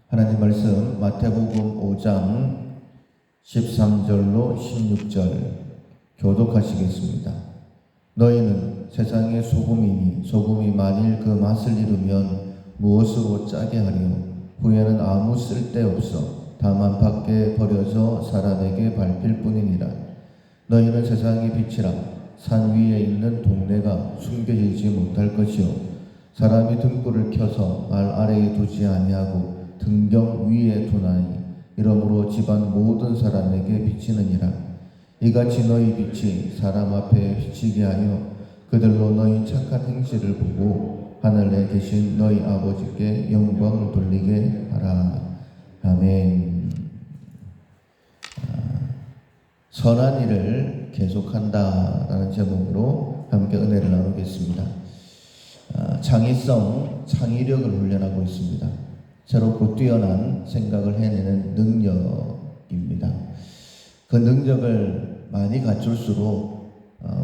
하나님 말씀 마태복음 5장 13절로 16절 교독하시겠습니다. 너희는 세상의 소금이니 소금이 만일 그 맛을 잃으면 무엇으로 짜게 하리요? 후에는 아무 쓸데없어 다만 밖에 버려져 사람에게 밟힐 뿐이니라. 너희는 세상의 빛이라. 산 위에 있는 동네가 숨겨지지 못할 것이요 사람이 등불을 켜서 말 아래에 두지 아니하고 등경 위에 두나니 이러므로 집안 모든 사람에게 비치느니라. 이같이 너희 빛이 사람 앞에 비치게 하여 그들로 너희 착한 행실을 보고 하늘에 계신 너희 아버지께 영광을 돌리게 하라. 아멘. 선한 일을 계속한다라는 제목으로 함께 은혜를 나누겠습니다. 창의성, 창의력을 훈련하고 있습니다. 새롭고 뛰어난 생각을 해내는 능력입니다. 그 능력을 많이 갖출수록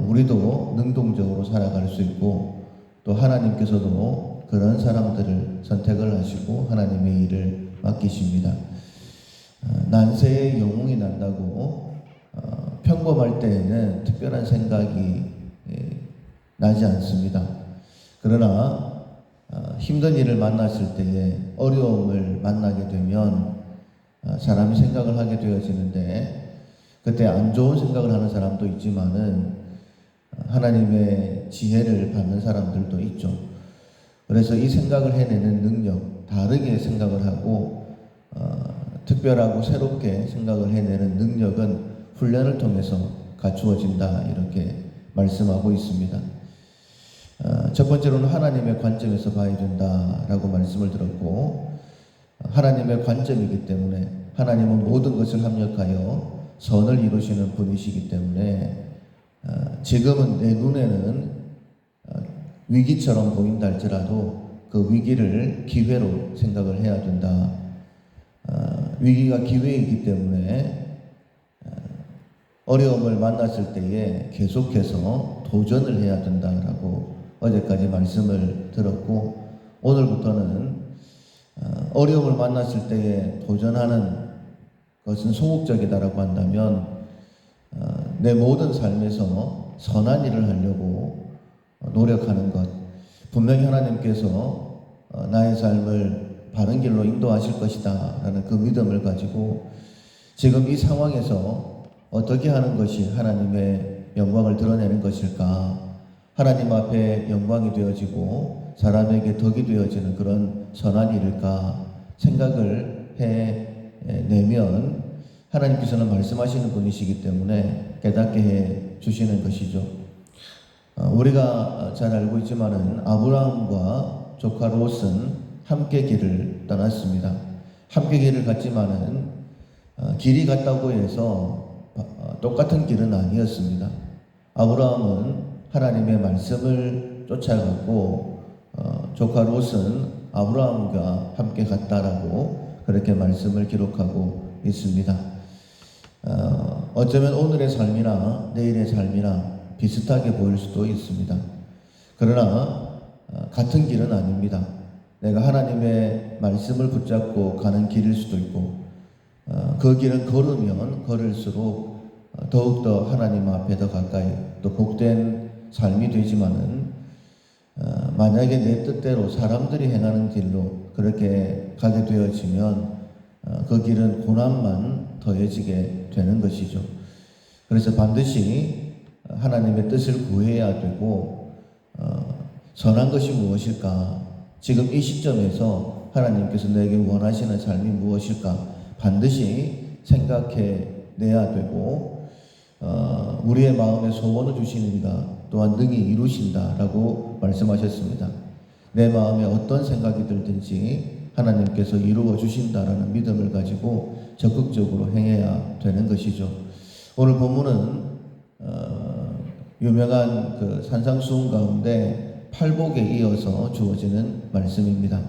우리도 능동적으로 살아갈 수 있고 또 하나님께서도 그런 사람들을 선택을 하시고 하나님의 일을 맡기십니다. 난세에 영웅이 난다고 평범할 때에는 특별한 생각이 나지 않습니다. 그러나 힘든 일을 만났을 때에 어려움을 만나게 되면 사람이 생각을 하게 되어지는데 그때 안 좋은 생각을 하는 사람도 있지만은 하나님의 지혜를 받는 사람들도 있죠. 그래서 이 생각을 해내는 능력, 다르게 생각을 하고 특별하고 새롭게 생각을 해내는 능력은 훈련을 통해서 갖추어진다 이렇게 말씀하고 있습니다. 첫 번째로는 하나님의 관점에서 봐야 된다라고 말씀을 들었고 하나님의 관점이기 때문에 하나님은 모든 것을 합력하여 선을 이루시는 분이시기 때문에 지금은 내 눈에는 위기처럼 보인다 할지라도 그 위기를 기회로 생각을 해야 된다. 위기가 기회이기 때문에 어려움을 만났을 때에 계속해서 도전을 해야 된다라고 어제까지 말씀을 들었고 오늘부터는 어려움을 만났을 때에 도전하는 것은 소극적이다라고 한다면 내 모든 삶에서 선한 일을 하려고 노력하는 것, 분명히 하나님께서 나의 삶을 바른 길로 인도하실 것이다 라는 그 믿음을 가지고 지금 이 상황에서 어떻게 하는 것이 하나님의 영광을 드러내는 것일까? 하나님 앞에 영광이 되어지고 사람에게 덕이 되어지는 그런 선한 일일까 생각을 해내면 하나님께서는 말씀하시는 분이시기 때문에 깨닫게 해 주시는 것이죠. 우리가 잘 알고 있지만은 아브라함과 조카 롯은 함께 길을 떠났습니다. 함께 길을 갔지만은 길이 같다고 해서 똑같은 길은 아니었습니다. 아브라함은 하나님의 말씀을 쫓아갔고 조카 롯은 아브라함과 함께 갔다라고 그렇게 말씀을 기록하고 있습니다. 어쩌면 오늘의 삶이나 내일의 삶이나 비슷하게 보일 수도 있습니다. 그러나 같은 길은 아닙니다. 내가 하나님의 말씀을 붙잡고 가는 길일 수도 있고 그 길은 걸으면 걸을수록 더욱더 하나님 앞에 더 가까이 또 복된 삶이 되지만은 만약에 내 뜻대로 사람들이 행하는 길로 그렇게 가게 되어지면 그 길은 고난만 더해지게 되는 것이죠. 그래서 반드시 하나님의 뜻을 구해야 되고 선한 것이 무엇일까? 지금 이 시점에서 하나님께서 내게 원하시는 삶이 무엇일까? 반드시 생각해 내야 되고 우리의 마음에 소원을 주시는 이가 또한 능히 이루신다라고 말씀하셨습니다. 내 마음에 어떤 생각이 들든지 하나님께서 이루어 주신다라는 믿음을 가지고 적극적으로 행해야 되는 것이죠. 오늘 본문은 유명한 그 산상수훈 가운데 팔복에 이어서 주어지는 말씀입니다.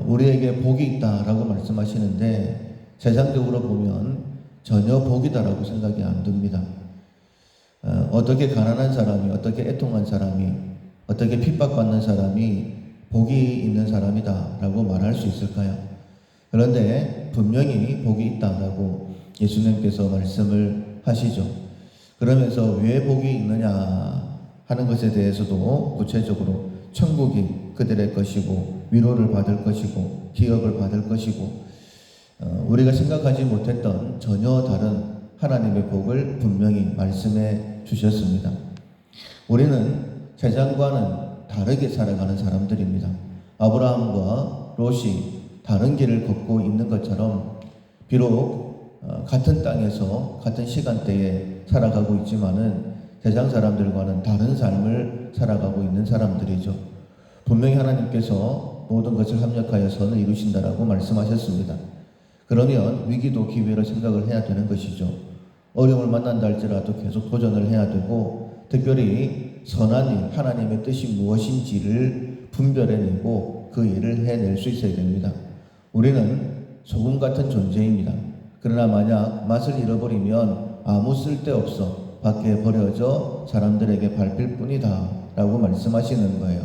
우리에게 복이 있다라고 말씀하시는데 세상적으로 보면 전혀 복이다라고 생각이 안 듭니다. 어떻게 가난한 사람이, 어떻게 애통한 사람이, 어떻게 핍박받는 사람이 복이 있는 사람이다라고 말할 수 있을까요? 그런데 분명히 복이 있다라고 예수님께서 말씀을 하시죠. 그러면서 왜 복이 있느냐 하는 것에 대해서도 구체적으로 천국이 그들의 것이고 위로를 받을 것이고 기업을 받을 것이고 우리가 생각하지 못했던 전혀 다른 하나님의 복을 분명히 말씀해 주셨습니다. 우리는 세상과는 다르게 살아가는 사람들입니다. 아브라함과 롯이 다른 길을 걷고 있는 것처럼 비록 같은 땅에서 같은 시간대에 살아가고 있지만은 세상 사람들과는 다른 삶을 살아가고 있는 사람들이죠. 분명히 하나님께서 모든 것을 합력하여 선을 이루신다라고 말씀하셨습니다. 그러면 위기도 기회로 생각을 해야 되는 것이죠. 어려움을 만난다 할지라도 계속 도전을 해야 되고, 특별히 선한 일, 하나님의 뜻이 무엇인지를 분별해내고 그 일을 해낼 수 있어야 됩니다. 우리는 소금 같은 존재입니다. 그러나 만약 맛을 잃어버리면 아무 쓸데없어 밖에 버려져 사람들에게 밟힐 뿐이다 라고 말씀하시는 거예요.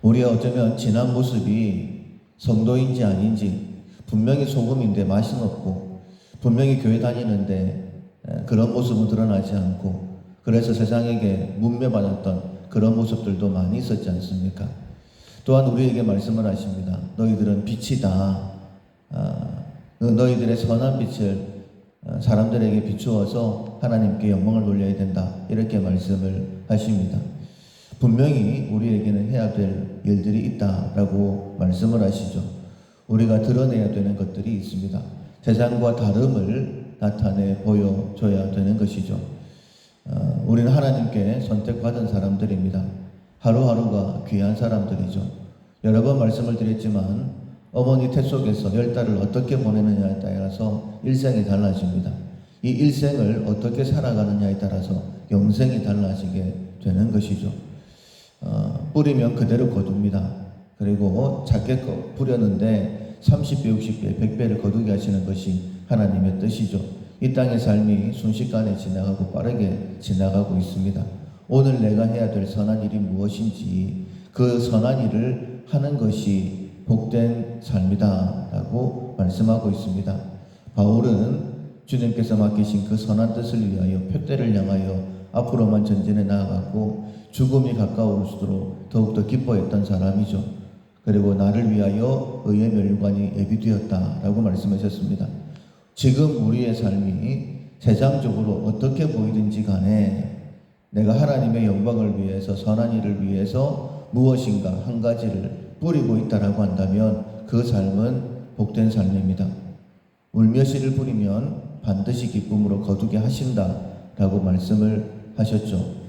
우리가 어쩌면 지난 모습이 성도인지 아닌지, 분명히 소금인데 맛은 없고 분명히 교회 다니는데 그런 모습은 드러나지 않고, 그래서 세상에게 문매받았던 그런 모습들도 많이 있었지 않습니까? 또한 우리에게 말씀을 하십니다. 너희들은 빛이다. 너희들의 선한 빛을 사람들에게 비추어서 하나님께 영광을 돌려야 된다. 이렇게 말씀을 하십니다. 분명히 우리에게는 해야 될 일들이 있다라고 말씀을 하시죠. 우리가 드러내야 되는 것들이 있습니다. 세상과 다름을 나타내 보여줘야 되는 것이죠. 우리는 하나님께 선택받은 사람들입니다. 하루하루가 귀한 사람들이죠. 여러 번 말씀을 드렸지만 어머니 태 속에서 10달을 어떻게 보내느냐에 따라서 일생이 달라집니다. 이 일생을 어떻게 살아가느냐에 따라서 영생이 달라지게 되는 것이죠. 뿌리면 그대로 거둡니다. 그리고 작게 뿌렸는데 30배, 60배, 100배를 거두게 하시는 것이 하나님의 뜻이죠. 이 땅의 삶이 순식간에 지나가고 빠르게 지나가고 있습니다. 오늘 내가 해야 될 선한 일이 무엇인지, 그 선한 일을 하는 것이 복된 삶이다 라고 말씀하고 있습니다. 바울은 주님께서 맡기신 그 선한 뜻을 위하여 표대를 향하여 앞으로만 전진해 나아갔고 죽음이 가까울수록 더욱더 기뻐했던 사람이죠. 그리고 나를 위하여 의의 멸관이 예비되었다라고 말씀하셨습니다. 지금 우리의 삶이 세상적으로 어떻게 보이든지 간에 내가 하나님의 영광을 위해서, 선한 일을 위해서 무엇인가 한 가지를 뿌리고 있다라고 한다면 그 삶은 복된 삶입니다. 울며시를 뿌리면 반드시 기쁨으로 거두게 하신다라고 말씀을 하셨죠.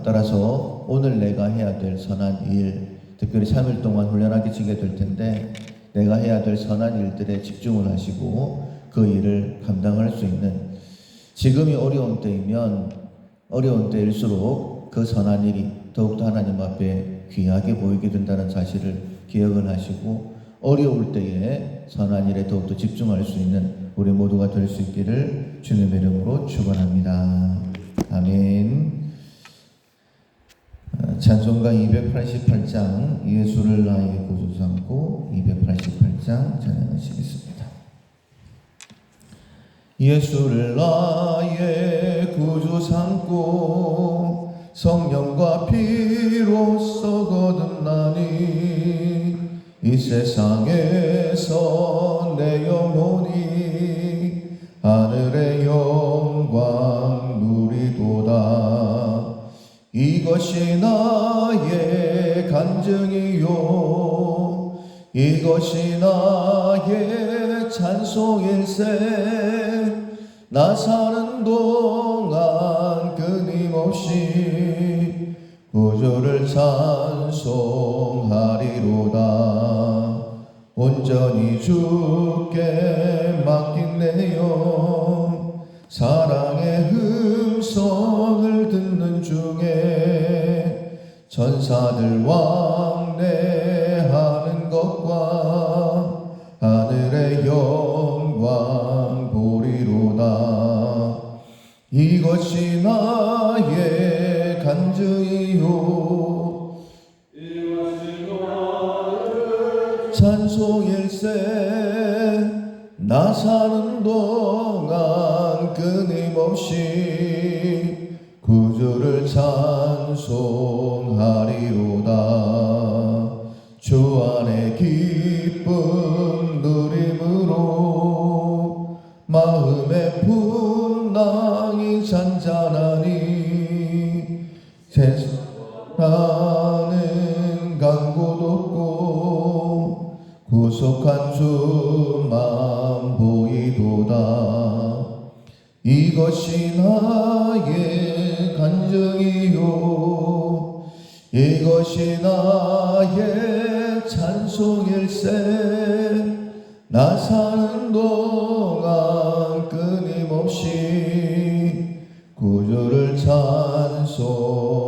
따라서 오늘 내가 해야 될 선한 일, 특별히 3일 동안 훈련하게 지게 될 텐데 내가 해야 될 선한 일들에 집중을 하시고 그 일을 감당할 수 있는, 지금이 어려운 때이면 어려운 때일수록 그 선한 일이 더욱더 하나님 앞에 귀하게 보이게 된다는 사실을 기억을 하시고 어려울 때에 선한 일에 더욱더 집중할 수 있는 우리 모두가 될 수 있기를 주님의 이름으로 축원합니다. 아멘. 찬송가 288장 예수를 나의 구주 삼고 288장 찬양하시겠습니다. 예수를 나의 구주 삼고 성령과 피로써 거듭나니 이 세상에서 내 영혼이 하늘의 영광 누리도다. 이것이 나의 간증이요 이것이 나의 찬송일세. 나 사는 동안 끊임없이 구주를 찬송하리로다. 온전히 주께 맡긴 내 영 사랑의 음성을 듣는 중에 천사들 왕래하는 것과 하늘의 영광 보리로다. 이것이 나의 간증이요 찬송일세. 찬송일세 나 사는 동안 끊임없이 구주를 찬송하리로다. 주 안에 기쁨 누림으로 마음의 풍랑이 잔잔하니 세상은 강고도 없고 구속한 주만 보이도다. 이것이 나의 간증이요 이것이 나의 찬송일세 나 사는 동안 끊임없이 구주를 찬송